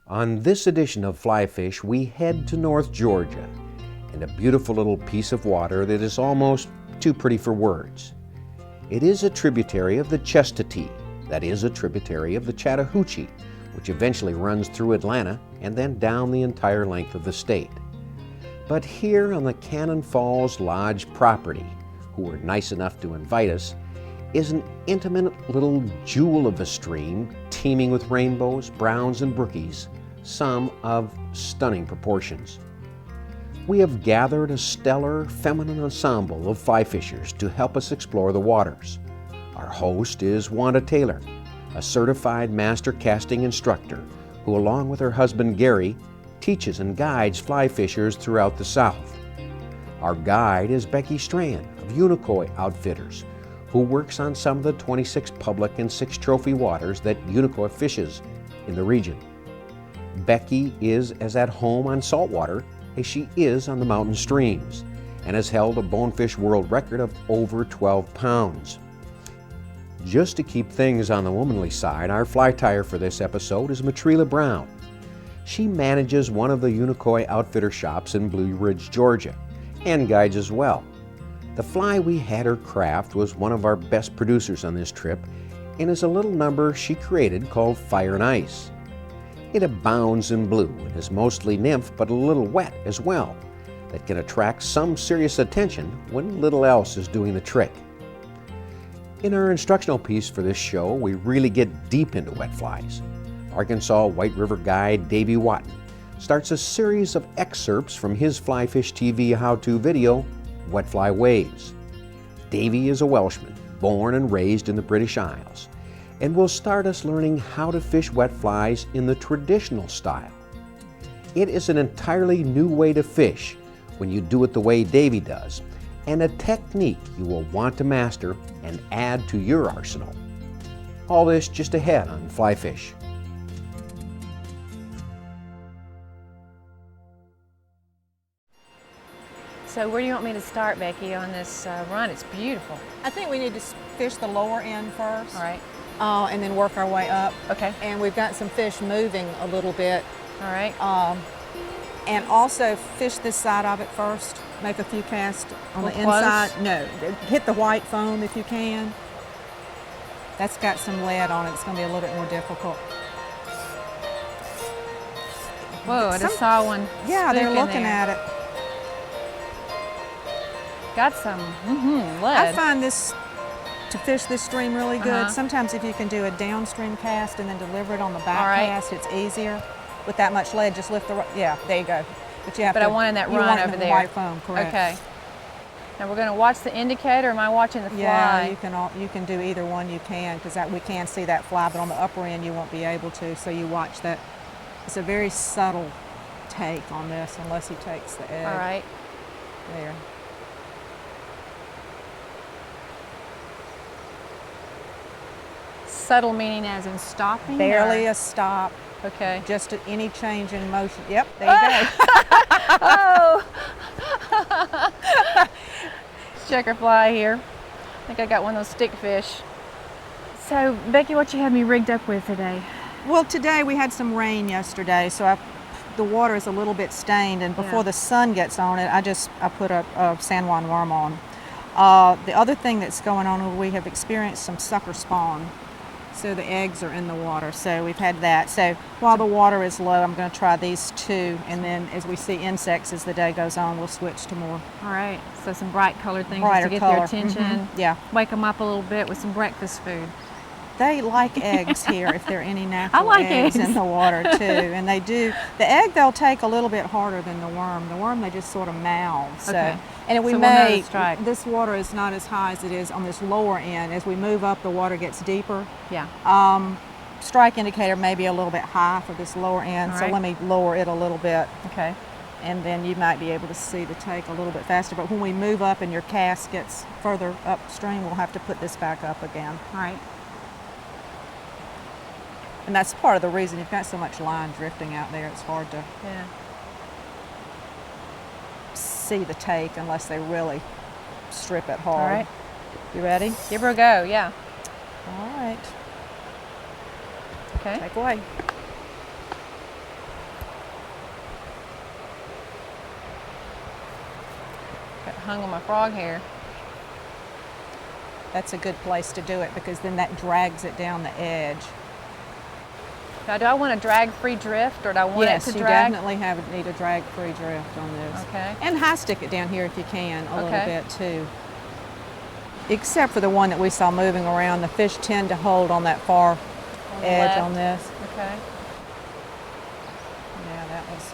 On this edition of Fly Fish, we head to North Georgia and a beautiful little piece of water that is almost too pretty for words. It is a tributary of the Chattahoochee, that is a tributary of the Chattahoochee, which eventually runs through Atlanta and then down the entire length of the state. But here on the Cannon Falls Lodge property, who were nice enough to invite us, is an intimate little jewel of a stream teeming with rainbows, browns, and brookies, some of stunning proportions. We have gathered a stellar feminine ensemble of fly fishers to help us explore the waters. Our host is Wanda Taylor, a certified master casting instructor who, along with her husband Gary, teaches and guides fly fishers throughout the South. Our guide is Becky Strand of Unicoi Outfitters, who works on some of the 26 public and 6 trophy waters that Unicoi fishes in the region. Becky is as at home on saltwater as she is on the mountain streams and has held a bonefish world record of over 12 pounds. Just to keep things on the womanly side, our fly tyer for this episode is Matrila Brown. She manages one of the Unicoi Outfitter shops in Blue Ridge, Georgia, and guides as well. The fly we had her craft was one of our best producers on this trip and is a little number she created called Fire and Ice. It abounds in blue and is mostly nymph but a little wet as well, that can attract some serious attention when little else is doing the trick. In our instructional piece for this show, we really get deep into wet flies. Arkansas White River guide Davey Watton starts a series of excerpts from his Fly Fish TV how-to video, Wet Fly Ways. Davey is a Welshman, born and raised in the British Isles, and will start us learning how to fish wet flies in the traditional style. It is an entirely new way to fish when you do it the way Davey does, and a technique you will want to master and add to your arsenal. All this just ahead on Fly Fish. So where do you want me to start, Becky, on this run? It's beautiful. I think we need to fish the lower end first. All right. And then work our way up. Okay. And we've got some fish moving a little bit. All right. And also fish this side of it first. Make a few casts on the inside. No, hit the white foam if you can. That's got some lead on it. It's going to be a little bit more difficult. Whoa, I just saw one. Yeah, they're looking at it. Got some lead. I find this to fish this stream really good. Uh-huh. Sometimes if you can do a downstream cast and then deliver it on the back All right. cast, it's easier. With that much lead, just lift the, yeah, there you go. But you have But to, I wanted that you run want it over in the there. white foam, correct. Okay. Now we're going to watch the indicator, or am I watching the fly? Yeah, you can do either one you can, because we can see that fly, but on the upper end you won't be able to, so you watch that. It's a very subtle take on this, unless he takes the edge. All right. There. Subtle meaning as in stopping? Barely or? a stop. Okay. Just any change in motion. Yep, there you go. Oh! Checker fly here. I think I got one of those stick fish. So, Becky, what you have me rigged up with today? Well, today we had some rain yesterday, so the water is a little bit stained, and before the sun gets on it, I put a San Juan worm on. The other thing that's going on, we have experienced some sucker spawn. So the eggs are in the water, so we've had that. So while the water is low, I'm going to try these two, and then as we see insects as the day goes on, we'll switch to more. All right, so some bright colored things Brighter to get color. their attention. Mm-hmm. Yeah. Wake them up a little bit with some breakfast food. They like eggs here if there are any natural I like eggs eggs in the water too, and they do. The egg they'll take a little bit harder than the worm. The worm they just sort of mouth. So, Okay. and we So we'll know to may, strike. this water is not as high as it is on this lower end. As we move up, the water gets deeper. Yeah. Strike indicator may be a little bit high for this lower end, All so right. let me lower it a little bit. Okay. And then you might be able to see the take a little bit faster. But when we move up and your cast gets further upstream, we'll have to put this back up again. All right. And that's part of the reason you've got so much line drifting out there. It's hard to see the take unless they really strip it hard. All right. You ready? Give her a go, yeah. All right. Okay. Take away. hung on my frog hair. That's a good place to do it because then that drags it down the edge. Now, do I want a drag-free drift, or do I want Yes, it to you drag? definitely need a drag-free drift on this. Okay. And high stick it down here if you can a little Okay. bit too. Except for the one that we saw moving around, the fish tend to hold on that far On the edge left. on this. Okay. Yeah, that was.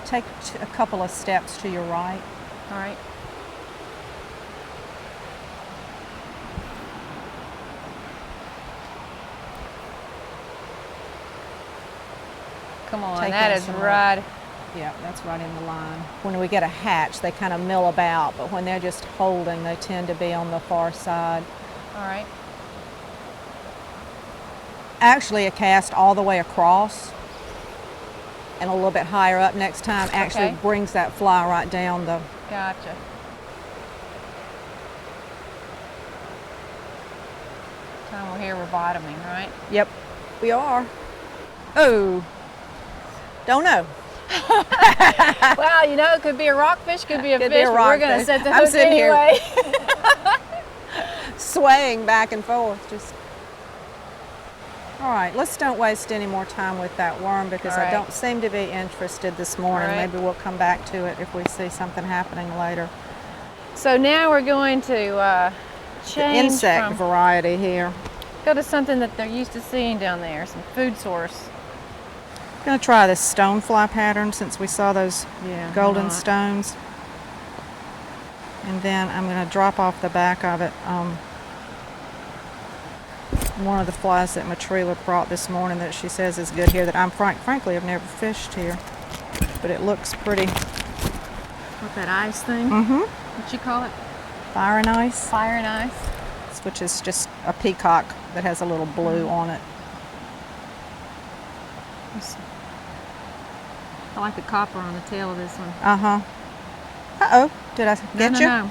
Take a couple of steps to your right. All right. Come on, Take that in is some more. right. Yeah, that's right in the line. When we get a hatch, they kind of mill about, but when they're just holding, they tend to be on the far side. All right. Actually, a cast all the way across and a little bit higher up next time actually Okay. brings that fly right down the. Gotcha. Time we're here, we're bottoming, right? Yep, we are. Oh, don't know. Well, you know, it could be a rockfish, could be a Could be fish, a but we're going to rockfish. set the I'm hook sitting here. anyway. Swaying back and forth. Just. All right, let's don't waste any more time with that worm because All I right. don't seem to be interested this morning. All right. Maybe we'll come back to it if we see something happening later. So now we're going to change Insect from, variety here. go to something that they're used to seeing down there, some food source. I'm going to try this stonefly pattern since we saw those Yeah, why golden not? stones. And then I'm going to drop off the back of it one of the flies that Matrila brought this morning that she says is good here that I'm frankly have never fished here. But it looks pretty. What's that ice thing? Mm-hmm. What you call it? Fire and ice, Fire and ice. which is just a peacock that has a little blue on it. I like the copper on the tail of this one. Uh-huh. Uh-oh, did I get you? No.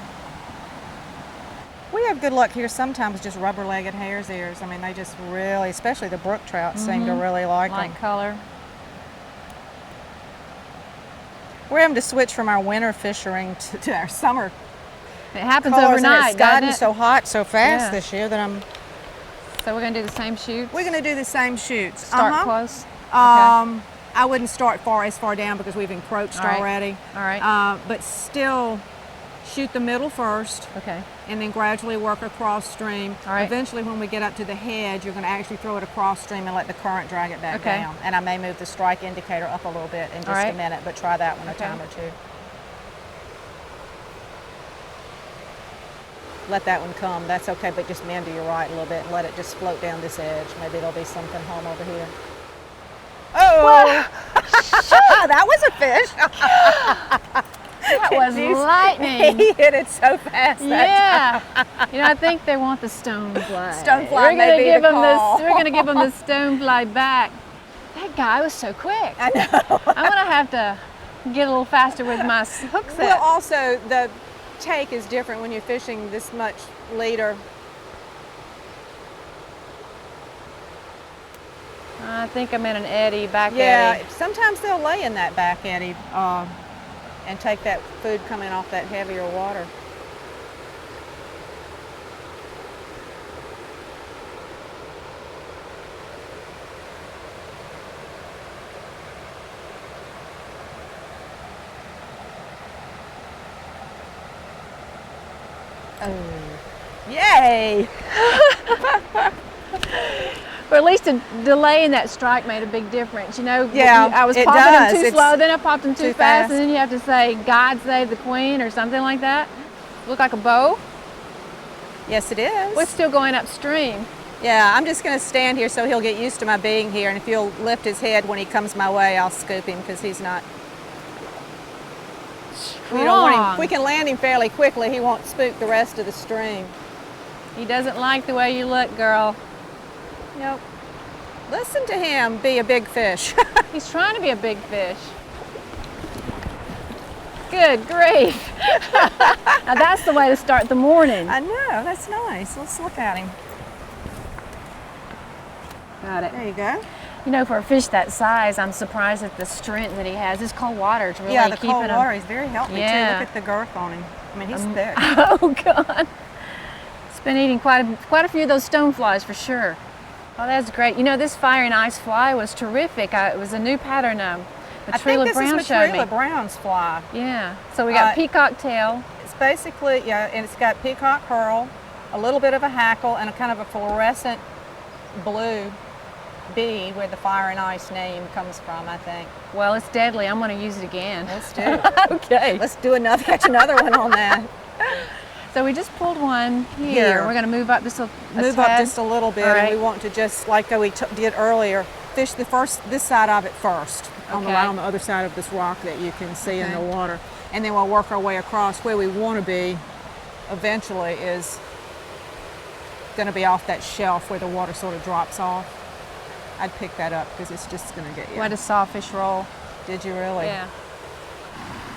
We have good luck here sometimes just rubber-legged hare's ears. I mean, they just really, especially the brook trout, seem to really like them. Light color. We're having to switch from our winter fishing to our summer It happens colors, overnight, and it's gotten doesn't it? so hot so fast Yeah. this year that So we're going to do the same shoots? we're going to do the same shoots. Start close? I wouldn't start as far down because we've encroached All right. already. All right. But still shoot the middle first. Okay. And then gradually work across stream. All right. Eventually, when we get up to the head, you're going to actually throw it across stream and let the current drag it back Okay. down. And I may move the strike indicator up a little bit in just All right. a minute, but try that one a Okay. time or two. Let that one come. That's okay, but just bend to your right a little bit and let it just float down this edge. Maybe there'll be something home over here. Oh! That was a fish. That was lightning. He hit it so fast. Yeah. You know, I think they want the stonefly. Stonefly We're may gonna be give the them call. this. We're gonna give them the stonefly back. That guy was so quick. I know. I'm gonna have to get a little faster with my hook set. Well, also the take is different when you're fishing this much leader. I think I'm in an eddy, back Yeah, eddy. sometimes they'll lay in that back eddy and take that food coming off that heavier water. Oh, yay! But at least a delay in that strike made a big difference. You know, Yeah, I was it popping does. them too It's slow, then I popped them too too fast, fast. and then you have to say, God save the queen, or something like that. Look like a bow. Yes, it is. We're still going upstream. Yeah, I'm just going to stand here so he'll get used to my being here, and if you'll lift his head when he comes my way, I'll scoop him because he's not. We don't want him. Strong. If we can land him fairly quickly, he won't spook the rest of the stream. He doesn't like the way you look, girl. Yep. Listen to him be a big fish. He's trying to be a big fish. Good grief. Now that's the way to start the morning. I know, that's nice. Let's look at him. Got it. There you go. You know, for a fish that size, I'm surprised at the strength that he has. This cold water is really Yeah, the keeping cold him. water, he's very healthy Yeah. too. Look at the girth on him. I mean, he's thick. Oh God, it's been eating quite a few of those stoneflies for sure. Oh, that's great. You know, this fire and ice fly was terrific. It was a new pattern. I think Trilla this Brown is showed me. Trilla Brown's fly. Yeah. So we got peacock tail. It's basically, yeah, and it's got peacock curl, a little bit of a hackle, and a kind of a fluorescent blue bead where the fire and ice name comes from, I think. Well, it's deadly. I'm going to use it again. Let's do it. Okay. Let's do another, catch another one on that. So we just pulled one here. We're going to move up just a Move tad. up just a little bit, All right. and we want to just, like we did earlier, fish this side of it first, on Okay. on the other side of this rock that you can see in Okay. the water. And then we'll work our way across. Where we want to be eventually is going to be off that shelf where the water sort of drops off. I'd pick that up because it's just going to get you. What a sawfish roll. Did you really? Yeah.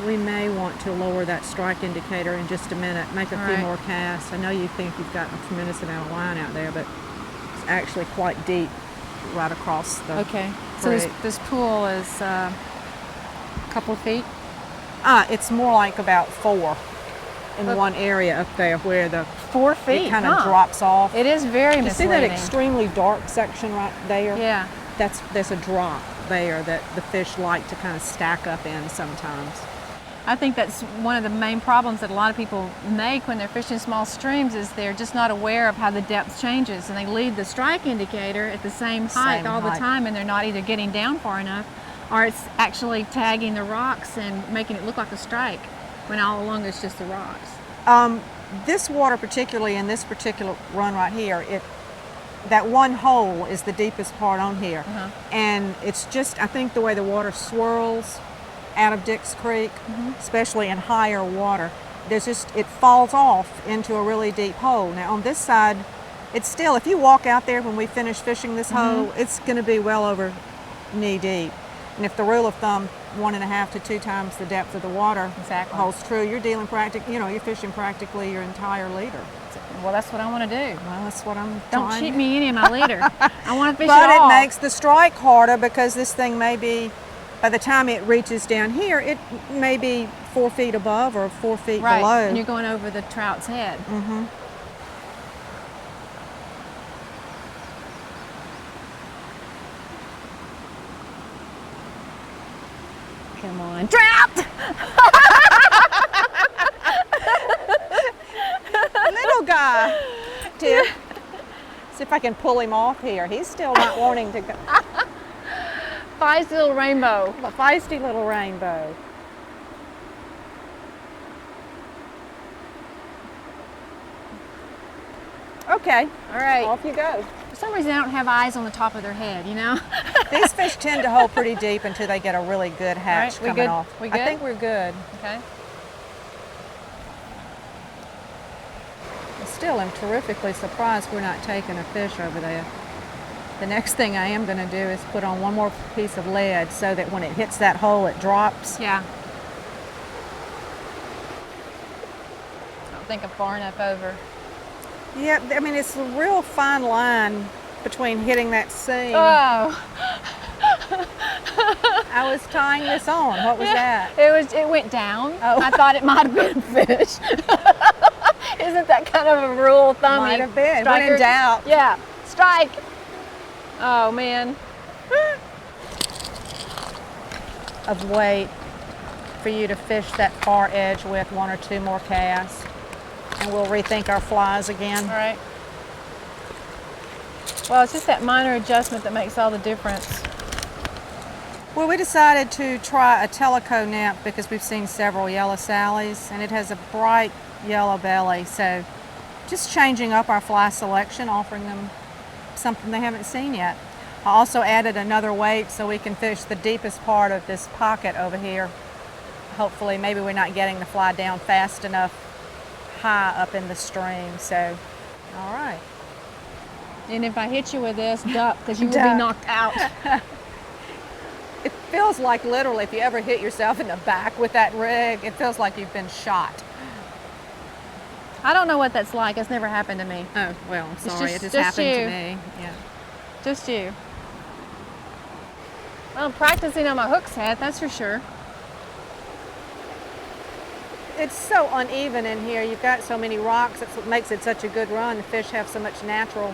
We may want to lower that strike indicator in just a minute, make a All few right. more casts. I know you think you've got a tremendous amount of line out there, but it's actually quite deep right across the Okay. So this, creek. this pool is a couple of feet. It's more like about 4 in Look. one area up there where the 4 feet. it kind of drops off. It is very You see that misleading. extremely dark section right there? Yeah. There's a drop there that the fish like to kind of stack up in sometimes. I think that's one of the main problems that a lot of people make when they're fishing small streams is they're just not aware of how the depth changes, and they leave the strike indicator at the same height Same all the height. time, and they're not either getting down far enough or it's actually tagging the rocks and making it look like a strike when all along it's just the rocks. This water, particularly in this particular run right here, that one hole is the deepest part on here. Uh-huh. And it's just, I think the way the water swirls out of Dix Creek, especially in higher water, it falls off into a really deep hole. Now on this side, it's still, if you walk out there when we finish fishing this hole, it's going to be well over knee deep. And if the rule of thumb, 1.5 to 2 times the depth of the water Exactly. holds true, you're dealing you're fishing practically your entire leader. Well, that's what I want to do. Well, that's what I'm Don't trying. cheat me any of my leader. I want to fish But it all. it makes the strike harder because this thing may be, by the time it reaches down here, it may be 4 feet above or 4 feet right. below. And you're going over the trout's head. Come on, trout! Little guy. Tip. See if I can pull him off here. He's still not wanting to go. Feisty little rainbow. A feisty little rainbow. Okay, All right. off you go. For some reason, I don't have eyes on the top of their head, you know? These fish tend to hold pretty deep until they get a really good hatch All right, we coming good? off. We I good? think we're good. Okay. I still am terrifically surprised we're not taking a fish over there. The next thing I am going to do is put on one more piece of lead so that when it hits that hole, it drops. Yeah. I don't think I'm far enough over. Yeah, I mean, it's a real fine line between hitting that seam. Oh, I was tying this on. What was that? it went down. Oh. I thought it might have been a fish. Isn't that kind of a rule of thumb? Might have been. When in Strikers- doubt. Yeah, strike. Oh man. Of weight for you to fish that far edge with 1 or 2 more casts. And we'll rethink our flies again. All right. Well, it's just that minor adjustment that makes all the difference. Well, we decided to try a teleco nymph because we've seen several yellow sallies and it has a bright yellow belly. So just changing up our fly selection, offering them something they haven't seen yet. I also added another weight so we can fish the deepest part of this pocket over here. Hopefully, maybe we're not getting the fly down fast enough high up in the stream. So, all right. And if I hit you with this, duck, because you will Duck. be knocked out. It feels like literally if you ever hit yourself in the back with that rig, it feels like you've been shot. I don't know what that's like. It's never happened to me. Oh, well, I'm sorry. just- It just just happened you. to me. Yeah. Just you. Well, practicing on my hook's head, that's for sure. It's so uneven in here. You've got so many rocks. That's what makes it such a good run. The fish have so much natural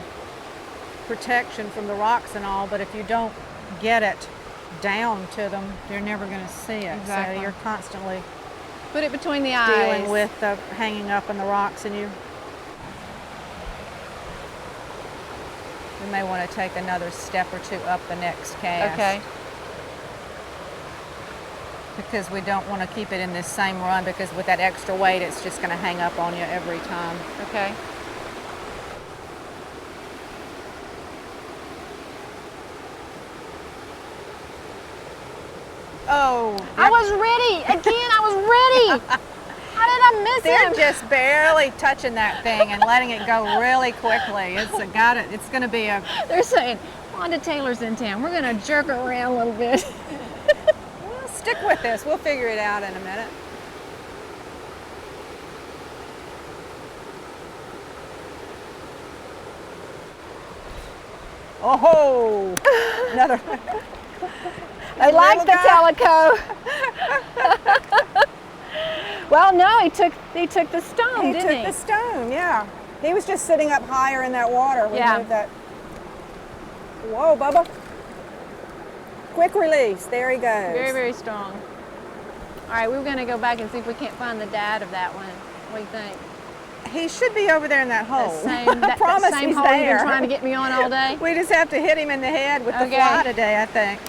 protection from the rocks and all, but if you don't get it down to them, they're never going to see it. Exactly. So you're constantly Put it between the eyes. dealing with the hanging up on the rocks, and you may want to take another step or two up the next cast. Okay. Because we don't want to keep it in this same run, because with that extra weight it's just going to hang up on you every time. Okay. Oh, I was ready. Again, I was ready. How did I miss they're him? just barely touching that thing and letting it go really quickly. It's going to be a. They're saying, Wanda Taylor's in town. We're going to jerk her around a little bit. Well, stick with this. We'll figure it out in a minute. Oh, another. They like the guy. Teleco. Well, no, he took the stone, He didn't took he? the stone, yeah. He was just sitting up higher in that water. We Yeah. moved that. Whoa, Bubba. Quick release. There he goes. Very, very strong. All right, we're going to go back and see if we can't find the dad of that one. What do you think? He should be over there in that hole. That promise same he's hole you've there. been trying to get me on all day? We just have to hit him in the head with the Okay. fly today, I think.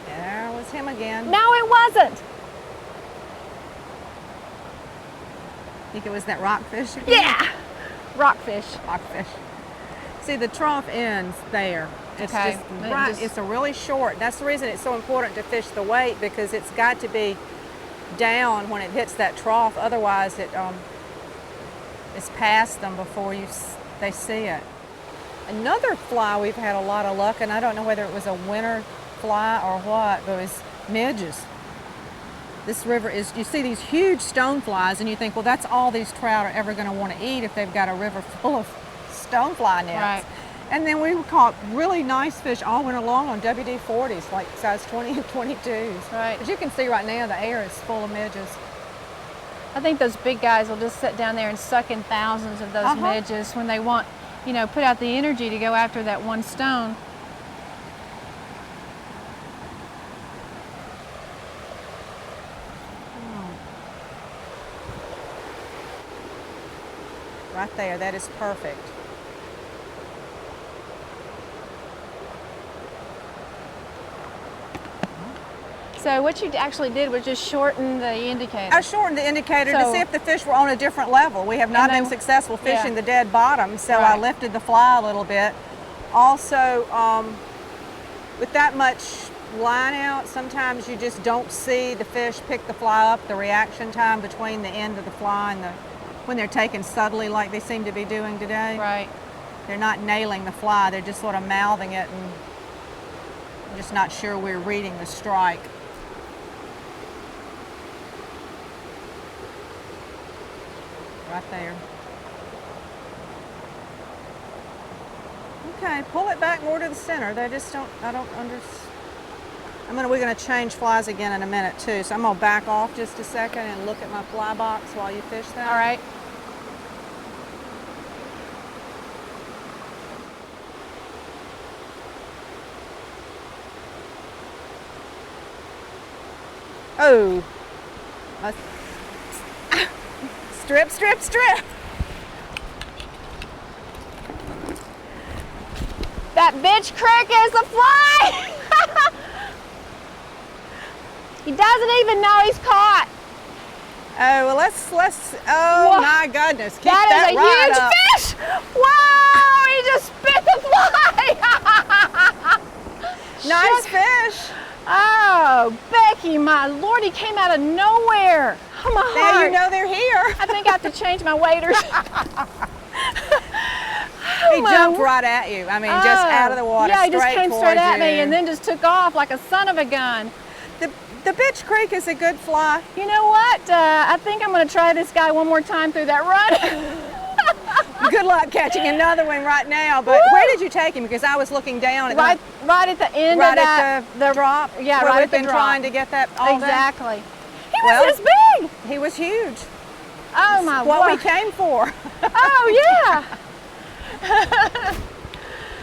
There was him again. No, it wasn't. Think it was that rockfish again? Yeah. Rockfish. Rockfish. See, the trough ends there. It's Okay. just It right. just- It's a really short. That's the reason it's so important to fish the weight, because it's got to be down when it hits that trough. Otherwise, it's past them before they see it. Another fly we've had a lot of luck, and I don't know whether it was a winter fly or what, but it was midges. This river is, you see these huge stoneflies and you think, well, that's all these trout are ever going to want to eat if they've got a river full of stonefly nets. Right. And then we caught really nice fish all winter long on WD-40s, like size 20 and 22s. Right. But you can see right now the air is full of midges. I think those big guys will just sit down there and suck in thousands of those midges when they want, put out the energy to go after that one stone. Right there, that is perfect. So what you actually did was just shorten the indicator. I shortened the indicator to So- see if the fish were on a different level. We have not And been they- successful fishing yeah. the dead bottom, so I Right. lifted the fly a little bit. Also, with that much line out, sometimes you just don't see the fish pick the fly up, the reaction time between the end of the fly and when they're taken subtly like they seem to be doing today. Right. They're not nailing the fly, they're just sort of mouthing it, and I'm just not sure we're reading the strike. Right there. Okay, pull it back more to the center. They just don't, I don't understand. We're gonna change flies again in a minute too, so I'm gonna back off just a second and look at my fly box while you fish that. All right. Oh. Strip, strip, strip. That bitch crick is a fly! He doesn't even know he's caught. Oh, well, let's, oh Whoa. my goodness. Keep That that is a right huge up. fish! Wow, he just spit the fly! Nice fish. Oh, Becky, my Lord, he came out of nowhere. Oh, my Now heart. you know they're here. I think I have to change my waders. He jumped right at you. Just out of the water, Yeah, he just straight came straight towards at me you. and then just took off like a son of a gun. The Bitch Creek is a good fly. You know what? I think I'm going to try this guy one more time through that run. Good luck catching another one right now. But where did you take him? Because I was looking down at right at the end right of that, at the drop. Yeah, where right we've at the been drop. trying to get that all day. Exactly. He was this big. He was huge. Oh my! What we word. came for. Oh yeah.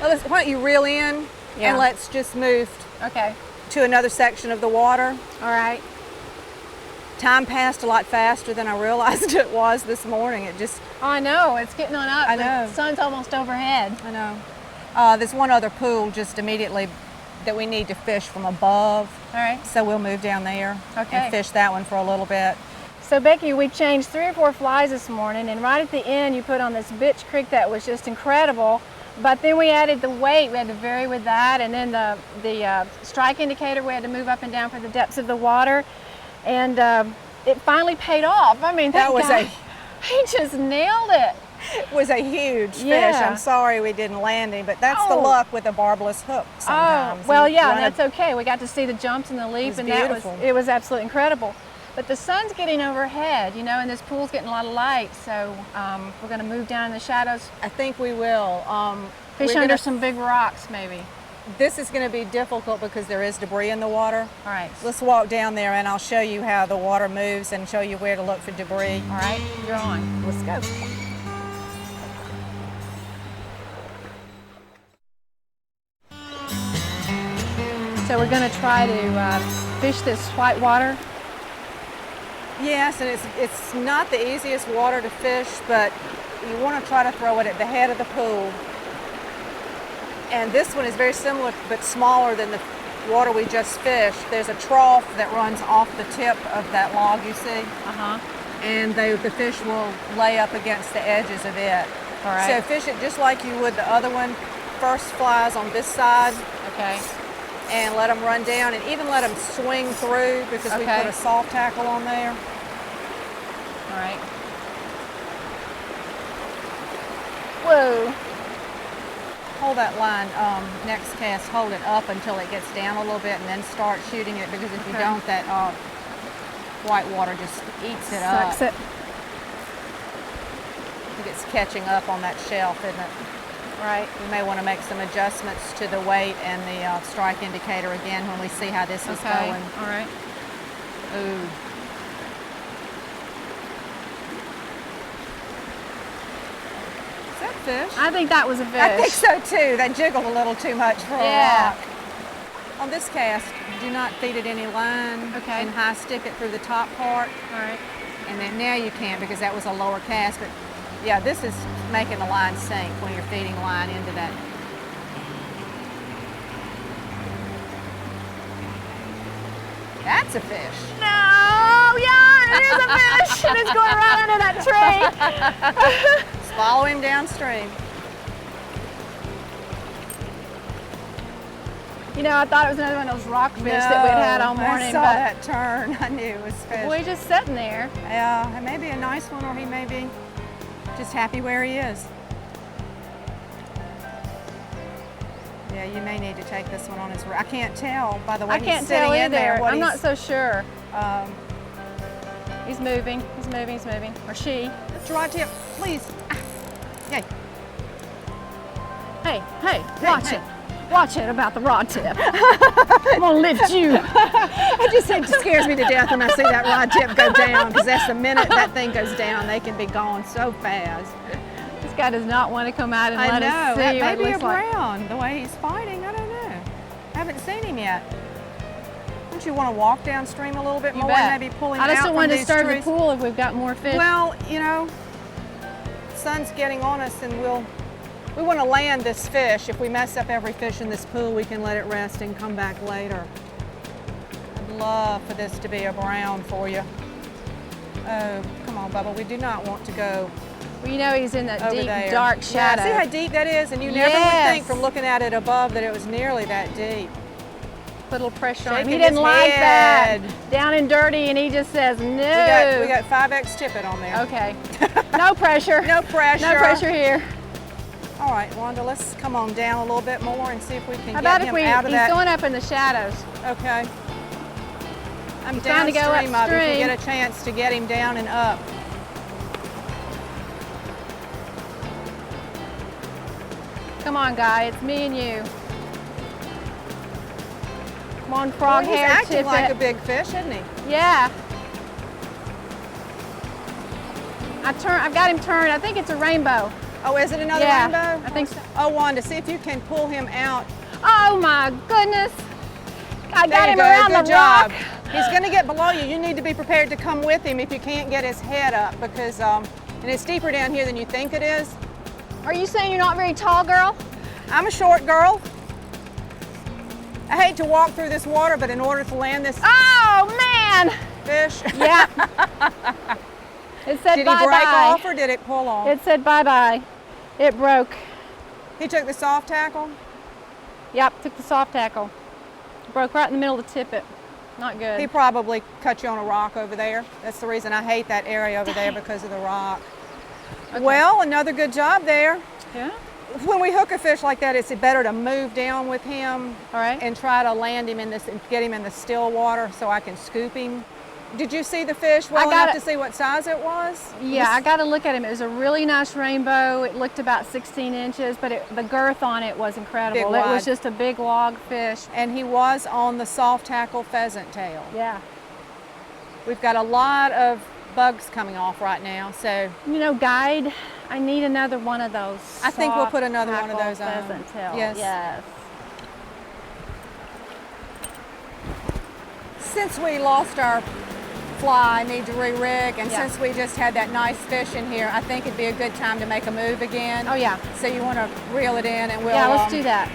Well, why don't you reel in Yeah. and let's just move Okay. to another section of the water. All right. Time passed a lot faster than I realized it was this morning. It just, Oh, I know. It's getting on up. I know. The sun's almost overhead. I know. There's one other pool just immediately that we need to fish from above. All right. So we'll move down there Okay. and fish that one for a little bit. So Becky, we changed 3 or 4 flies this morning, and right at the end you put on this Bitch Creek that was just incredible. But then we added the weight. We had to vary with that, and then the strike indicator we had to move up and down for the depths of the water, and it finally paid off. I mean, That was guy, he just nailed it. It was a huge fish. Yeah. I'm sorry we didn't land him, but that's the Oh. luck with a barbless hook sometimes. Oh, well, You yeah, run and a- that's okay. We got to see the jumps and the leap, was and beautiful. it was absolutely incredible. But the sun's getting overhead, you know, and this pool's getting a lot of light, so we're going to move down in the shadows, I think we will. fish we're under gonna- some big rocks, maybe. This is going to be difficult because there is debris in the water. All right. Let's walk down there and I'll show you how the water moves and show you where to look for debris. All right, you're on. Let's go. So we're going to try to fish this white water. Yes, and it's not the easiest water to fish, but you want to try to throw it at the head of the pool. And this one is very similar, but smaller than the water we just fished. There's a trough that runs off the tip of that log you see, Uh-huh. and the fish will lay up against the edges of it. All right. So fish it just like you would the other one. First flies on this side, Okay. and let them run down, and even let them swing through because we Okay. put a soft tackle on there. All right. Whoa. Hold that line next cast, hold it up until it gets down a little bit and then start shooting it, because if you Okay. don't, that white water just eats it Sucks up. it. I think it's catching up on that shelf, isn't it? Right. We may want to make some adjustments to the weight and the strike indicator again when we see how this is Okay. going. All right. Ooh. Is that fish? I think that was a fish. I think so too. They jiggled a little too much for Yeah. a rock. On this cast, do not feed it any line. Okay. And high stick it through the top part. All right. And then now you can't because that was a lower cast. But yeah, this is making the line sink when you're feeding line into that. That's a fish. No, yeah, it is a fish, and it's going right under that tree. Just follow him downstream. You know, I thought it was another one of those rockfish that we'd had all morning, I saw but that turn. I knew it was fish. we're just sitting there. Yeah, it may be a nice one, or he may be just happy where he is. Yeah, you may need to take this one on his. I can't tell by the way I can't he's sitting tell in there. either. What I'm not he's, so sure. um, He's moving. He's moving. He's moving. Or she. Rod tip, please. Ah. Yay. Hey, hey, Hey, watch hey. it. Watch it about the rod tip. I'm gonna lift you. It scares me to death when I see that rod tip go down, because that's the minute that thing goes down, they can be gone so fast. This guy does not want to come out and I let know. us see That what may it be a looks like. brown. The way he's fighting, I don't know. I haven't seen him yet. Don't you want to walk downstream a little bit You more bet. and maybe pull him I just out don't from want to these disturb trees? the pool if we've got more fish. Well, you know, sun's getting on us, and we want to land this fish. If we mess up every fish in this pool, we can let it rest and come back later. I'd love for this to be a brown for you. Oh, come on, Bubba. We do not want to go well, you know he's in that over deep, there. dark shadow. Yeah, see how deep that is? And you never would Yes. think from looking at it above that it was nearly that deep. Put a little pressure on him. He Shaking his didn't like head. that. Down and dirty, and he just says no. We got 5X tippet on there. Okay. No pressure. No pressure. No pressure here. All right, Wanda, let's come on down a little bit more and see if we can How get about if him out of he's that. going up in the shadows. Okay. I'm trying to go downstream of him if you upstream. get a chance to get him down and up. Come on, guy, it's me and you. Come on, frog Well, he's hair, acting like a tippet. big fish, isn't he? Yeah. I've got him turned. I think it's a rainbow. Oh, is it another Yeah, rainbow? I think so. Oh, Wanda, see if you can pull him out. Oh my goodness. I There got you him go. around Good the job. rock. He's going to get below you. You need to be prepared to come with him if you can't get his head up because and it's deeper down here than you think it is. Are you saying you're not very tall, girl? I'm a short girl. I hate to walk through this water, but in order to land this Oh man. fish, Yeah. It said did he bye break bye. off or did it pull off? It said bye bye. It broke. He took the soft tackle. Yep, took the soft tackle. Broke right in the middle of the tippet. Not good. He probably cut you on a rock over there. That's the reason I hate that area over there because of the rock. Okay. Well, another good job there. Yeah. When we hook a fish like that, it's better to move down with him All right. and try to land him in this, get him in the still water so I can scoop him. Did you see the fish well got enough it. to see what size it was? Yeah, I got to look at him. It was a really nice rainbow. It looked about 16 inches, but the girth on it was incredible. Big It was wide. just a big log fish. And he was on the soft tackle pheasant tail. Yeah. We've got a lot of bugs coming off right now, so You know, guide, I need another one of those. I think we'll soft put another one of tackle those on. pheasant tail. Yes. Yes. since we lost our fly, need to re-rig, and Yeah. since we just had that nice fish in here, I think it'd be a good time to make a move again. Oh yeah. So you want to reel it in and we'll, Yeah, let's do that.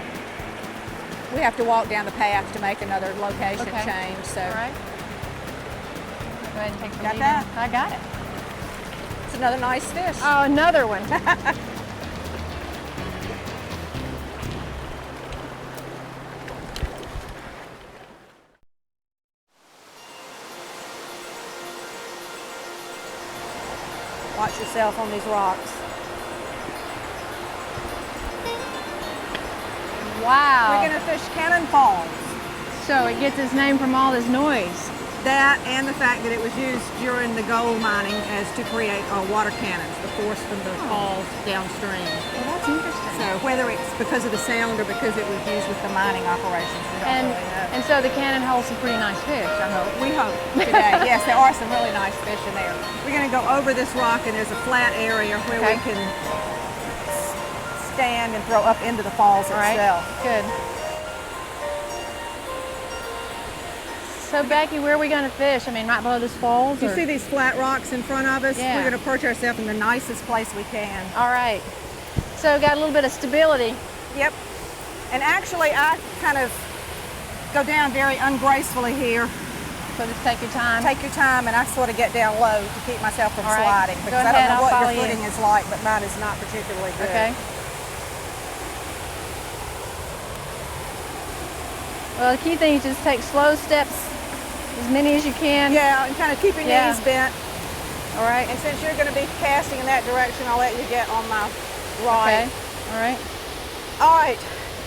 we have to walk down the path to make another location Okay. change. So All right. Go ahead and take the Got lead that? in. I got it. it's another nice fish. Oh, another one. Watch yourself on these rocks. Wow. We're gonna fish Cannon Falls. So it gets its name from all this noise. That and the fact that it was used during the gold mining as to create water cannons, the force from the falls downstream. Well, that's interesting. So whether it's because of the sound or because it was used with the mining operations, we don't And, really know. and so the cannon holds some pretty nice fish, I hope. We hope today. Yes, there are some really nice fish in there. We're going to go over this rock, and there's a flat area where we Okay. can stand and throw up into the falls All right. itself. Good. So Becky, where are we going to fish? I mean, right below this falls? You or- see these flat rocks in front of us? Yeah. We're going to perch ourselves in the nicest place we can. All right. So got a little bit of stability. Yep. And actually, I kind of go down very ungracefully here. So just take your time. Take your time, and I sort of get down low to keep myself from All right. sliding Go because I ahead, don't know I'll what follow your you. footing is like, but mine is not particularly good. Okay. Well, the key thing is just take slow steps, as many as you can. Yeah, and kind of keep your Yeah. knees bent. All right. And since you're going to be casting in that direction, I'll let you get on my right. Okay. All right. All right.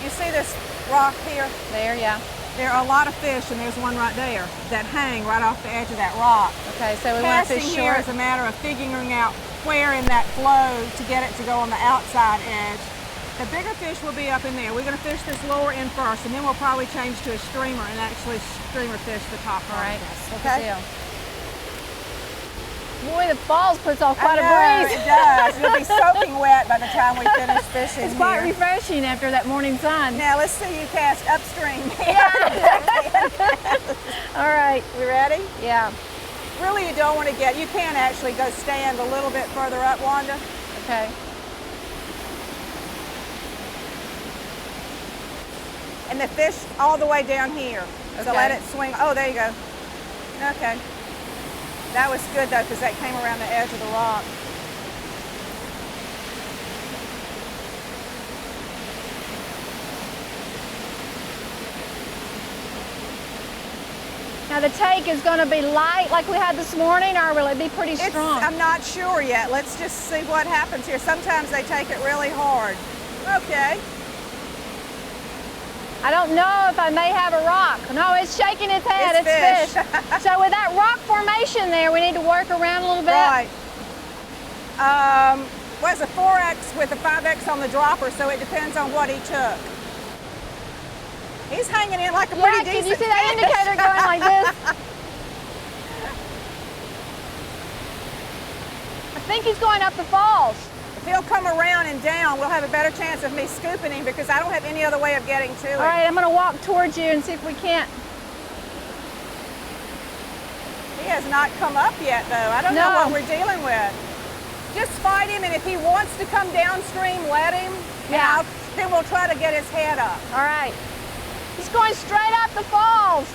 You see this rock here? There, yeah. There are a lot of fish, and there's one right there that hang right off the edge of that rock. Okay, so we want to Casting fish here short. is a matter of figuring out where in that flow to get it to go on the outside edge. The bigger fish will be up in there. We're going to fish this lower end first, and then we'll probably change to a streamer and actually streamer fish the top All part right. of this. Good Okay? deal. Boy, the falls puts off quite I know, a breeze. it does. You'll be soaking wet by the time we finish fishing It's quite here. refreshing after that morning sun. Now let's see you cast upstream. All right. We ready? Yeah. Really, you don't want to get, you can actually go stand a little bit further up, Wanda. Okay. And the fish all the way down here. So Okay. let it swing. Oh, there you go. Okay. That was good though, because that came around the edge of the rock. Now the take is going to be light like we had this morning, or will it be pretty strong? I'm not sure yet. Let's just see what happens here. Sometimes they take it really hard. Okay. I don't know if I may have a rock. No, it's shaking its head. It's It's fish. fish. So with that rock formation there, we need to work around a little bit. Right. Was a 4X with a 5X on the dropper, so it depends on what he took. He's hanging in like a pretty decent can you see that fish. indicator going like this? I think he's going up the falls. If he'll come around and down, we'll have a better chance of me scooping him because I don't have any other way of getting to him. All right, I'm going to walk towards you and see if we can't. He has not come up yet, though. I don't know what we're dealing with. Just fight him, and if he wants to come downstream, let him. Yeah. Then we'll try to get his head up. All right. He's going straight up the falls.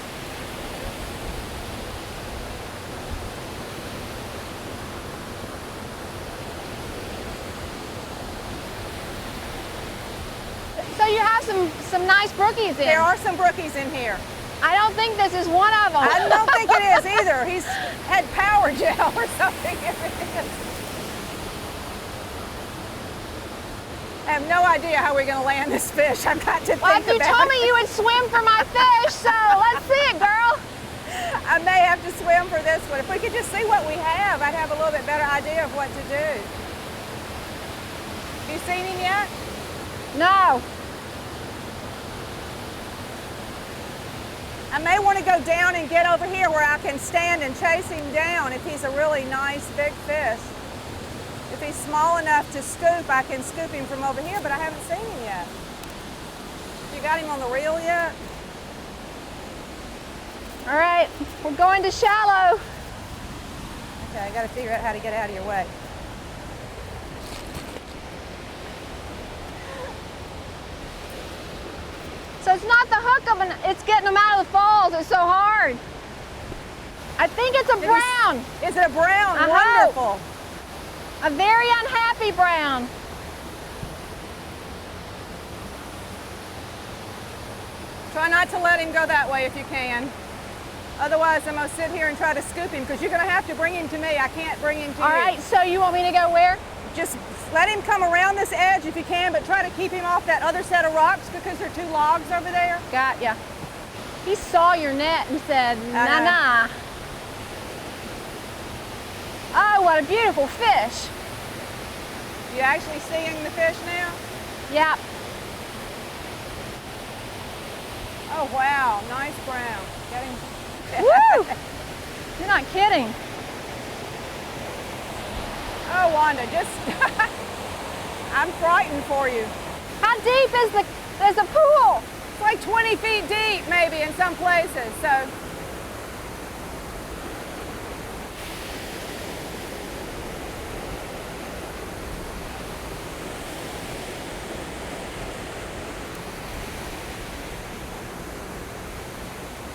So you have some nice brookies in. There are some brookies in here. I don't think this is one of them. I don't think it is either. He's had power gel or something. I have no idea how we're going to land this fish. I've got to think Well, about it. you told me you would swim for my fish, so let's see it, girl. I may have to swim for this one. If we could just see what we have, I'd have a little bit better idea of what to do. Have you seen him yet? No. I may want to go down and get over here where I can stand and chase him down if he's a really nice big fish. If he's small enough to scoop, I can scoop him from over here, but I haven't seen him yet. You got him on the reel yet? All right, we're going to shallow. Okay, I got to figure out how to get out of your way. So it's not the hook of it's getting them out of the falls. It's so hard. I think it's a brown. Is it a brown? I Wonderful. hope. A very unhappy brown. Try not to let him go that way if you can. Otherwise, I'm going to sit here and try to scoop him because you're going to have to bring him to me. I can't bring him to you. All right, so you want me to go where? Just let him come around this edge if you can, but try to keep him off that other set of rocks because there are two logs over there. Got ya. He saw your net and said, nah, nah. Oh, what a beautiful fish. You actually seeing the fish now? Yep. Oh, wow. Nice brown. Get him. Woo! You're not kidding. Oh, Wanda, just, I'm frightened for you. How deep is the pool? It's like 20 feet deep, maybe, in some places, so.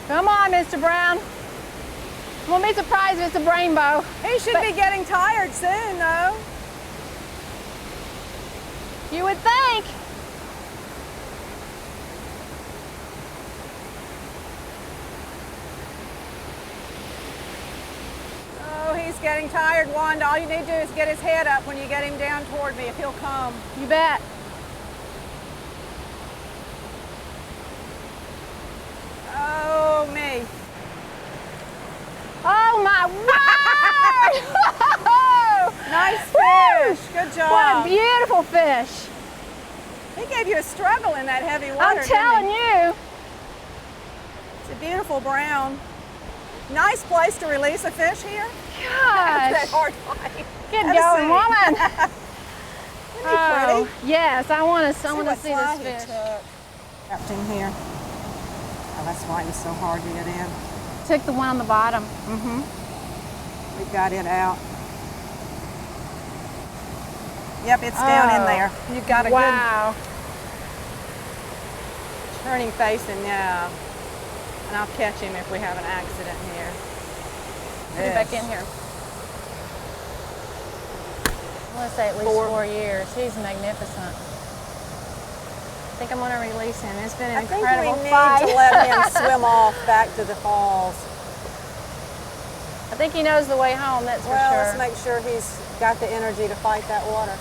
Come on, Mr. Brown. Won't be surprised if it's a rainbow. He should be getting tired soon, though. You would think. Oh, he's getting tired, Wanda. All you need to do is get his head up when you get him down toward me, if he'll come. You bet. Oh, me. Oh my word! Nice Woo! fish. Good job. What a beautiful fish. He gave you a struggle in that heavy water. I'm telling didn't you. he? It's a beautiful brown. Nice place to release a fish here. Gosh. That hard fight. Get Have a going, seat. woman. Isn't he pretty? Yes, I want to what see fly this he fish. took. Trapped in here. Oh, that's why it's so hard to get in. Took the one on the bottom. We got it out. Yep, it's down in there. You've got a Wow. good turning facing, yeah. And I'll catch him if we have an accident here. Put it back in here. I want to say at least 4 years. He's magnificent. I think I'm going to release him. It's been an incredible fight. I think we need to let him swim off back to the falls. I think he knows the way home, that's for Well, sure. let's make sure he's got the energy to fight that water.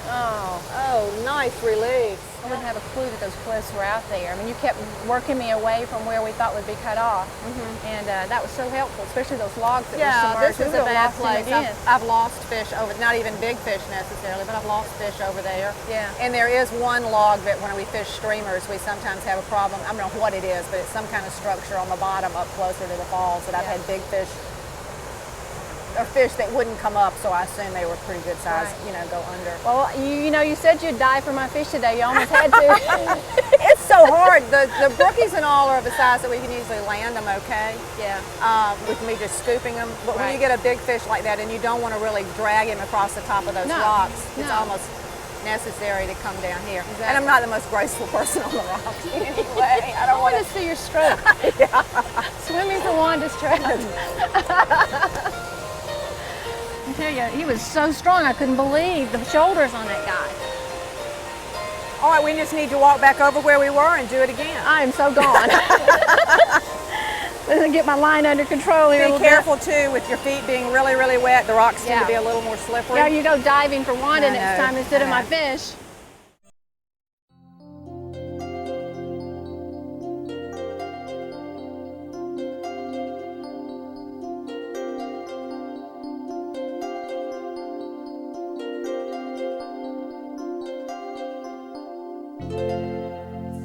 Oh. Oh, nice release. I wouldn't have a clue that those cliffs were out there. I mean, you kept working me away from where we thought would be cut off, and that was so helpful, especially those logs that were submerged. This is a bad place. Again. I've lost fish over, not even big fish necessarily, but I've lost fish over there. Yeah. And there is one log that when we fish streamers, we sometimes have a problem. I don't know what it is, but it's some kind of structure on the bottom up closer to the falls that I've had big fish, or fish that wouldn't come up, so I assume they were pretty good size, go under. Well, you know, you said you'd die for my fish today. You almost had to. It's so hard. The brookies and all are of a size that we can usually land them okay. Yeah. With me just scooping them. But when you get a big fish like that and you don't want to really drag him across the top of those rocks, it's almost necessary to come down here. Exactly. And I'm not the most graceful person on the rocks anyway. I don't want to see your stroke. Swimming's the wandest trade. I tell you, he was so strong, I couldn't believe the shoulders on that guy. All right, we just need to walk back over where we were and do it again. I am so gone. Let me get my line under control here. Be careful too with your feet being really, really wet. The rocks tend to be a little more slippery. Yeah, you go diving for Wanda next time instead of my fish.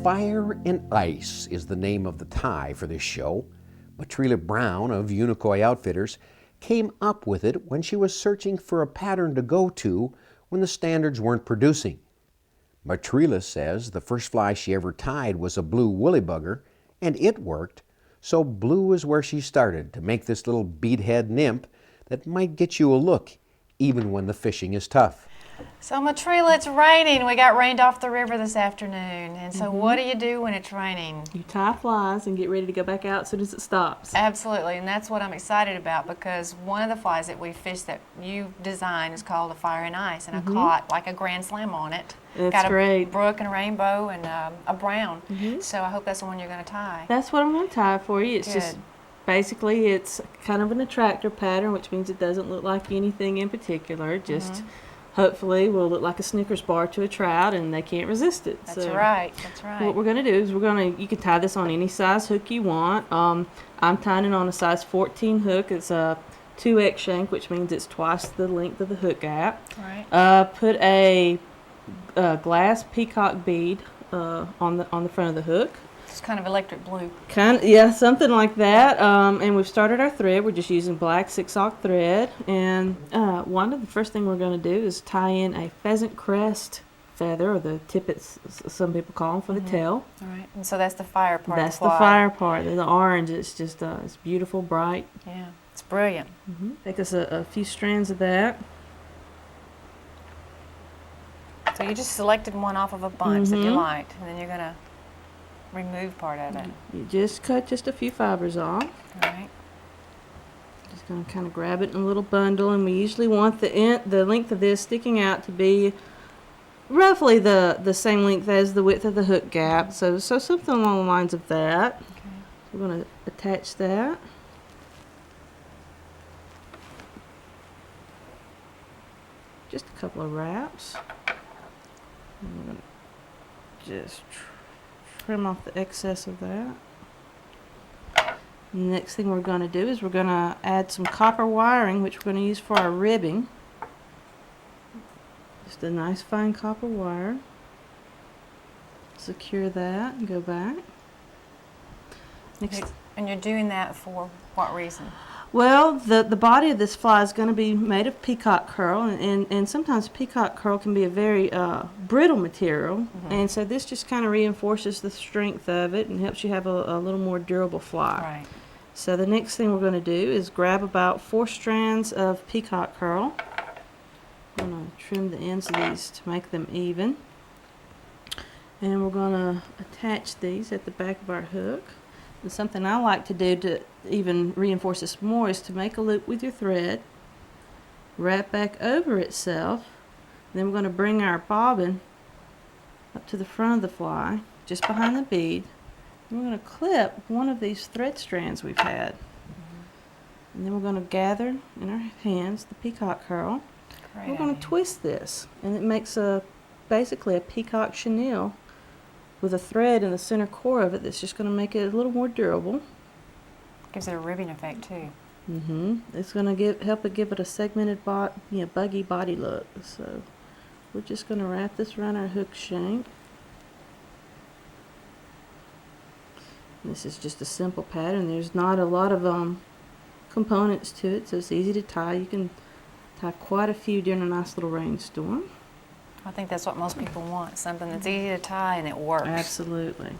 Fire and Ice is the name of the tie for this show. Matrila Brown of Unicoi Outfitters came up with it when she was searching for a pattern to go to when the standards weren't producing. Matrila says the first fly she ever tied was a blue woolly bugger, and it worked, so blue is where she started to make this little beadhead nymph that might get you a look even when the fishing is tough. So Matrila, it's raining. We got rained off the river this afternoon. And so what do you do when it's raining? You tie flies and get ready to go back out as soon as it stops. Absolutely, and that's what I'm excited about, because one of the flies that we fish that you designed is called a Fire and Ice, and I caught like a Grand Slam on it. That's got a great. brook and a rainbow and a brown. So I hope that's the one you're going to tie. That's what I'm going to tie for you. It's Good. just basically it's kind of an attractor pattern, which means it doesn't look like anything in particular. Just hopefully will look like a Snickers bar to a trout, and they can't resist it. That's right. That's right. What we're going to do is you can tie this on any size hook you want. I'm tying it on a size 14 hook. It's a 2X shank, which means it's twice the length of the hook gap. Right. Put a glass peacock bead on the front of the hook. It's kind of electric blue. Something like that. And we've started our thread. We're just using black 6/0 thread. And one of the first thing we're going to do is tie in a pheasant crest feather, or the tippets, some people call them, for the tail. All right. And so that's the fire part. That's of the the fly. fire part. The orange. It's just it's beautiful, bright. Yeah, it's brilliant. Take us a few strands of that. So you just selected one off of a bunch that you liked, and then you're going to remove part of it. You just cut just a few fibers off. All right. Just going to kind of grab it in a little bundle, and we usually want the length of this sticking out to be roughly the same length as the width of the hook gap. So something along the lines of that. Okay. So we're going to attach that. Just a couple of wraps. And we're going to just trim off the excess of that. And the next thing we're going to do is we're going to add some copper wiring, which we're going to use for our ribbing. Just a nice fine copper wire. Secure that and go back. Next. And you're doing that for what reason? Well, the body of this fly is going to be made of peacock curl, and sometimes peacock curl can be a very brittle material, and so this just kind of reinforces the strength of it and helps you have a little more durable fly. Right. So the next thing we're going to do is grab about 4 strands of peacock curl. I'm going to trim the ends of these to make them even, and we're going to attach these at the back of our hook. And something I like to do to even reinforce this more is to make a loop with your thread, wrap back over itself, and then we're going to bring our bobbin up to the front of the fly, just behind the bead. And we're going to clip one of these thread strands we've had. And then we're going to gather in our hands the peacock curl. Great We're going idea. to twist this, and it makes basically a peacock chenille with a thread in the center core of it that's just going to make it a little more durable. Gives it a ribbing effect too. It's going to help it give it a segmented, buggy body look. So we're just going to wrap this around our hook shank. This is just a simple pattern. There's not a lot of components to it, so it's easy to tie. You can tie quite a few during a nice little rainstorm. I think that's what most people want, something that's easy to tie and it works. Absolutely.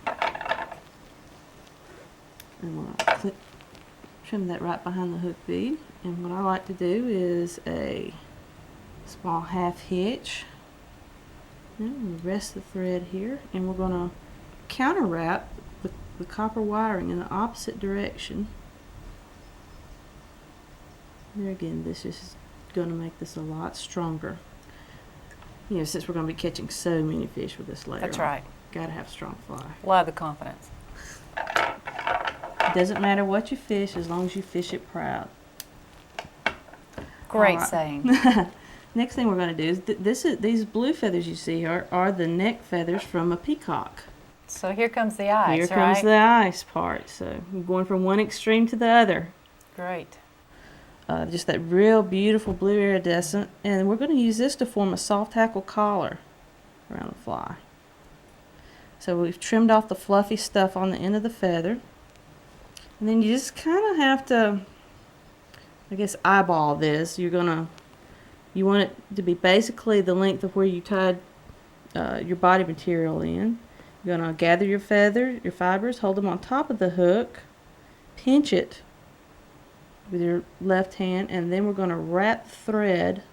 And we'll trim that right behind the hook bead. And what I like to do is a small half hitch. And we'll rest the thread here, and we're going to counter wrap the copper wiring in the opposite direction. There again, this is going to make this a lot stronger. You know, since we're going to be catching so many fish with this layer. That's right. Got to have a strong fly. Love the confidence. It doesn't matter what you fish as long as you fish it proud. Great saying. Next thing we're going to do is these blue feathers you see are the neck feathers from a peacock. So here comes the ice, Here comes the ice part. So we're going from one extreme to the other. Great. Just that real beautiful blue iridescent. And we're going to use this to form a soft hackle collar around the fly. So we've trimmed off the fluffy stuff on the end of the feather. And then you just kind of have to, I guess, eyeball this. You want it to be basically the length of where you tied your body material in. You're going to gather your fibers, hold them on top of the hook, pinch it with your left hand, and then we're going to wrap the thread.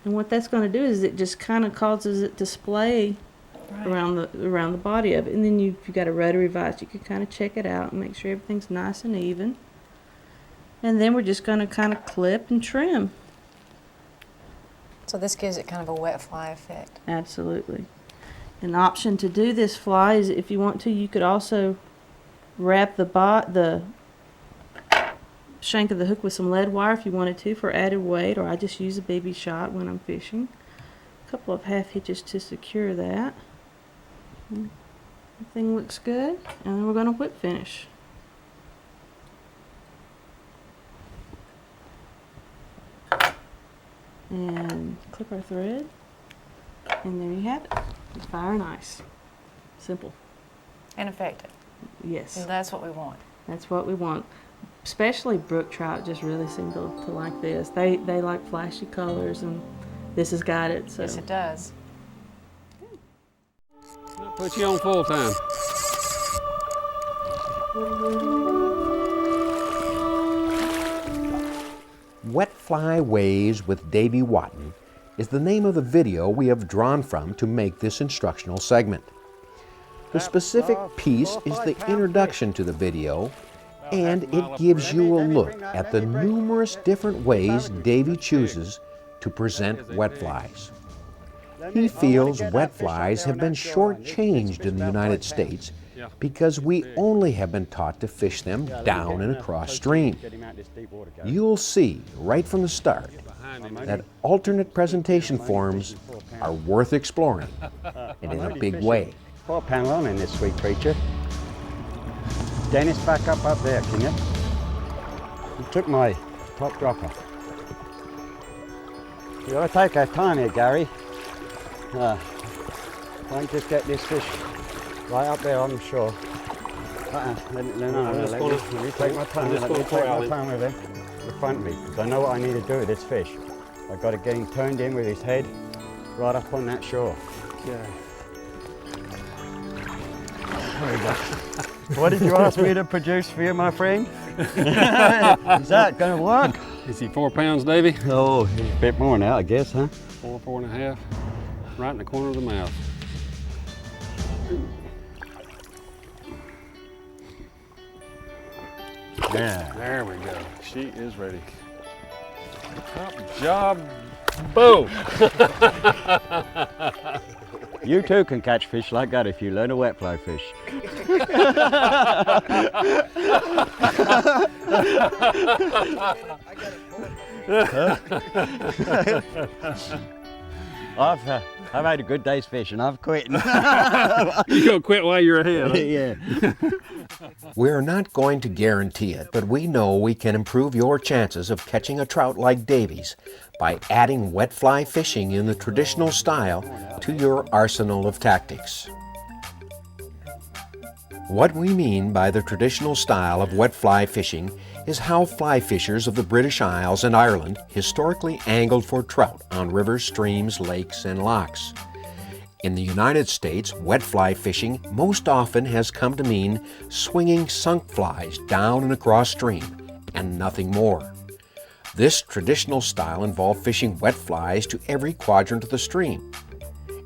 And what that's going to do is it just kind of causes it to splay around the body of it. And then if you've got a rotary vise, you can kind of check it out and make sure everything's nice and even. And then we're just going to kind of clip and trim. So this gives it kind of a wet fly effect. Absolutely. An option to do this fly is, if you want to, you could also wrap the shank of the hook with some lead wire if you wanted to for added weight, or I just use a BB shot when I'm fishing. A couple of half hitches to secure that. Everything looks good, and then we're going to whip finish. And clip our thread, and there you have it. Fire and ice. Simple. And effective. Yes. And that's what we want. That's what we want. Especially brook trout just really seem to like this. They like flashy colors, and this has got it. So. Yes, it does. I'll put you on full time. Wet Fly Ways with Davy Watton is the name of the video we have drawn from to make this instructional segment. The specific piece is the introduction to the video, and it gives you a look at the numerous different ways Davy chooses to present wet flies. He feels wet flies have been shortchanged in the United States because we only have been taught to fish them down and across stream. You'll see right from the start that alternate presentation forms are worth exploring, and in a big way. 4-pound line in this sweet creature. Dennis, back up there, can you? You took my top dropper. You gotta take our time here, Gary. Don't just get this fish right up there on the shore. Let me take my time. Let me take my time with him in front of me, because I know what I need to do with this fish. I've got to get him turned in with his head right up on that shore. Okay. There we go. What did you ask me to produce for you, my friend? Is that going to work? Is he 4 pounds, Davy? Oh, he's a bit more now, I guess, huh? 4.5, right in the corner of the mouth. Yeah. There we go. She is ready. Top job. Boom. You too can catch fish like that if you learn to wet fly fish. I've had a good day's fishing. I've quit. You gonna quit while you're ahead, huh? Yeah. We're not going to guarantee it, but we know we can improve your chances of catching a trout like Davy's by adding wet fly fishing in the traditional style to your arsenal of tactics. What we mean by the traditional style of wet fly fishing is how fly fishers of the British Isles and Ireland historically angled for trout on rivers, streams, lakes, and lochs. In the United States, wet fly fishing most often has come to mean swinging sunk flies down and across stream, and nothing more. This traditional style involved fishing wet flies to every quadrant of the stream,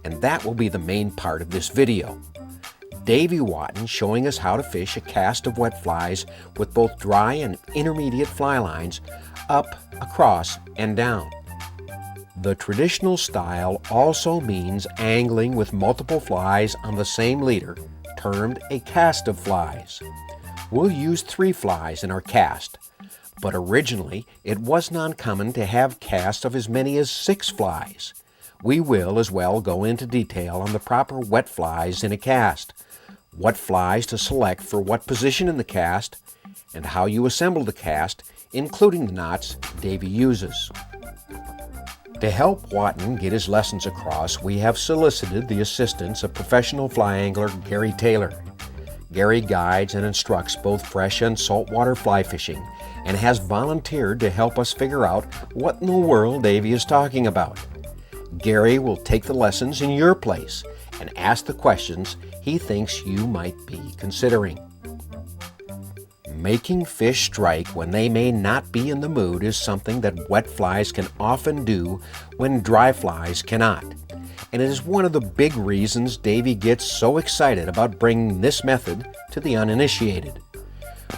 and that will be the main part of this video. Davy Watton showing us how to fish a cast of wet flies with both dry and intermediate fly lines up, across, and down. The traditional style also means angling with multiple flies on the same leader, termed a cast of flies. We'll use 3 flies in our cast, but originally it wasn't uncommon to have casts of as many as 6 flies. We will as well go into detail on the proper wet flies in a cast, what flies to select for what position in the cast, and how you assemble the cast, including the knots Davy uses. To help Watton get his lessons across, we have solicited the assistance of professional fly angler Gary Taylor. Gary guides and instructs both fresh and saltwater fly fishing and has volunteered to help us figure out what in the world Davy is talking about. Gary will take the lessons in your place and ask the questions he thinks you might be considering. Making fish strike when they may not be in the mood is something that wet flies can often do when dry flies cannot. And it is one of the big reasons Davy gets so excited about bringing this method to the uninitiated.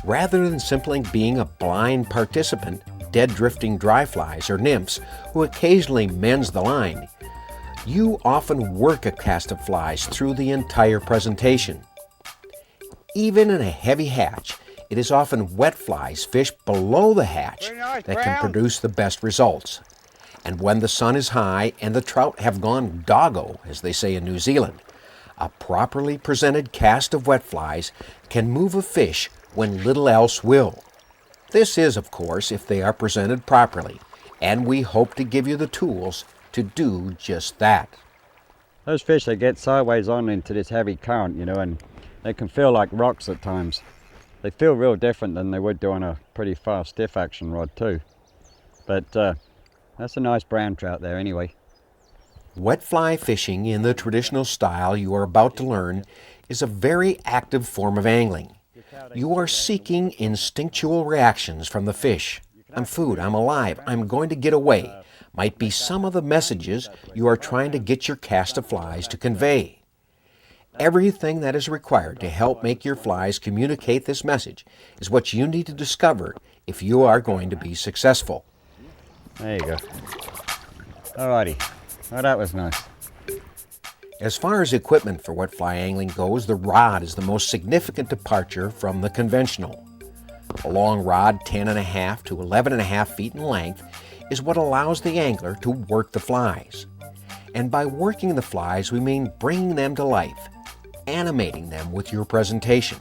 Rather than simply being a blind participant, dead drifting dry flies or nymphs who occasionally mends the line, you often work a cast of flies through the entire presentation. Even in a heavy hatch, it is often wet flies fished below the hatch that can produce the best results. And when the sun is high and the trout have gone doggo, as they say in New Zealand, a properly presented cast of wet flies can move a fish when little else will. This is, of course, if they are presented properly, and we hope to give you the tools to do just that. Those fish, they get sideways on into this heavy current, you know, and they can feel like rocks at times. They feel real different than they would do on a pretty fast stiff action rod too. But that's a nice brown trout there anyway. Wet fly fishing in the traditional style you are about to learn is a very active form of angling. You are seeking instinctual reactions from the fish. I'm food, I'm alive, I'm going to get away, might be some of the messages you are trying to get your cast of flies to convey. Everything that is required to help make your flies communicate this message is what you need to discover if you are going to be successful. There you go. Alrighty. Oh, that was nice. As far as equipment for wet fly angling goes, the rod is the most significant departure from the conventional. A long rod 10.5 to 11.5 feet in length is what allows the angler to work the flies. And by working the flies, we mean bringing them to life, animating them with your presentation.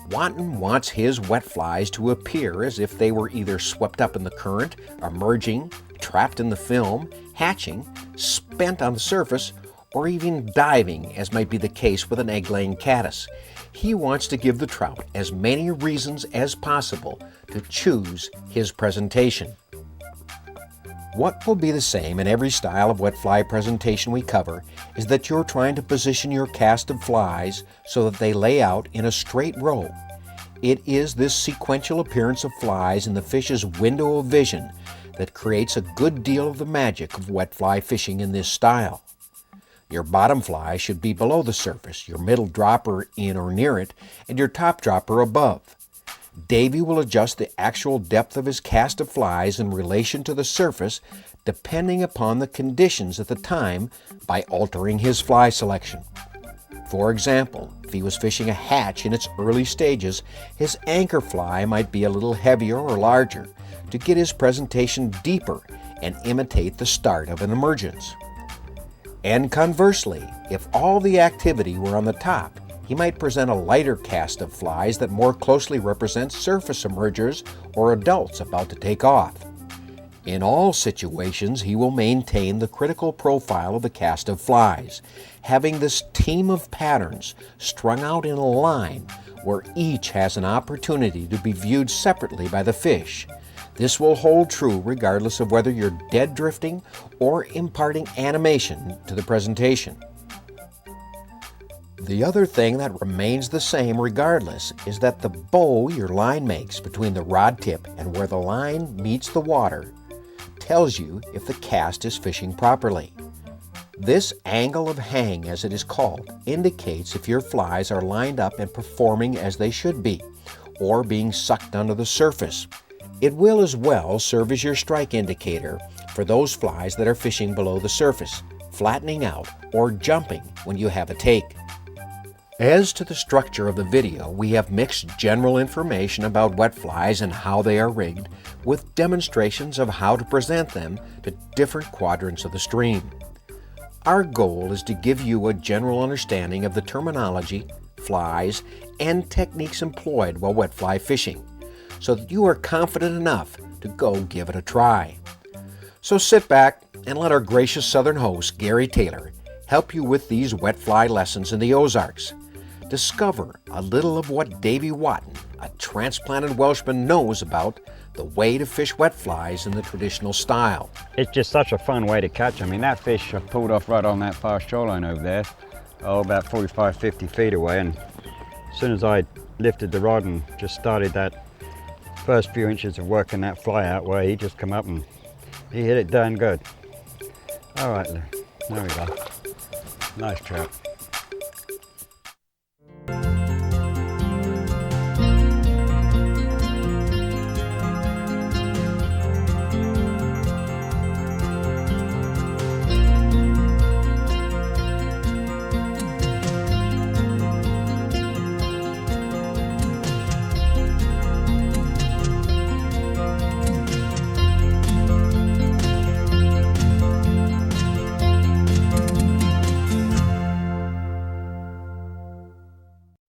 Watton wants his wet flies to appear as if they were either swept up in the current, emerging, trapped in the film, hatching, spent on the surface, or even diving, as might be the case with an egg-laying caddis. He wants to give the trout as many reasons as possible to choose his presentation. What will be the same in every style of wet fly presentation we cover is that you're trying to position your cast of flies so that they lay out in a straight row. It is this sequential appearance of flies in the fish's window of vision that creates a good deal of the magic of wet fly fishing in this style. Your bottom fly should be below the surface, your middle dropper in or near it, and your top dropper above. Davy will adjust the actual depth of his cast of flies in relation to the surface depending upon the conditions at the time by altering his fly selection. For example, if he was fishing a hatch in its early stages, his anchor fly might be a little heavier or larger to get his presentation deeper and imitate the start of an emergence. And conversely, if all the activity were on the top, he might present a lighter cast of flies that more closely represents surface emergers or adults about to take off. In all situations, he will maintain the critical profile of the cast of flies, having this team of patterns strung out in a line where each has an opportunity to be viewed separately by the fish. This will hold true regardless of whether you're dead drifting or imparting animation to the presentation. The other thing that remains the same regardless is that the bow your line makes between the rod tip and where the line meets the water tells you if the cast is fishing properly. This angle of hang, as it is called, indicates if your flies are lined up and performing as they should be, or being sucked under the surface. It will as well serve as your strike indicator for those flies that are fishing below the surface, flattening out, or jumping when you have a take. As to the structure of the video, we have mixed general information about wet flies and how they are rigged with demonstrations of how to present them to different quadrants of the stream. Our goal is to give you a general understanding of the terminology, flies, and techniques employed while wet fly fishing, so that you are confident enough to go give it a try. So sit back and let our gracious southern host, Gary Taylor, help you with these wet fly lessons in the Ozarks. Discover a little of what Davy Watton, a transplanted Welshman, knows about the way to fish wet flies in the traditional style. It's just such a fun way to catch. I mean, that fish I pulled off right on that far shoreline over there, about 45, 50 feet away, and as soon as I lifted the rod and just started that first few inches of working that fly out, where he just come up and he hit it darn good. All right, there we go. Nice trout.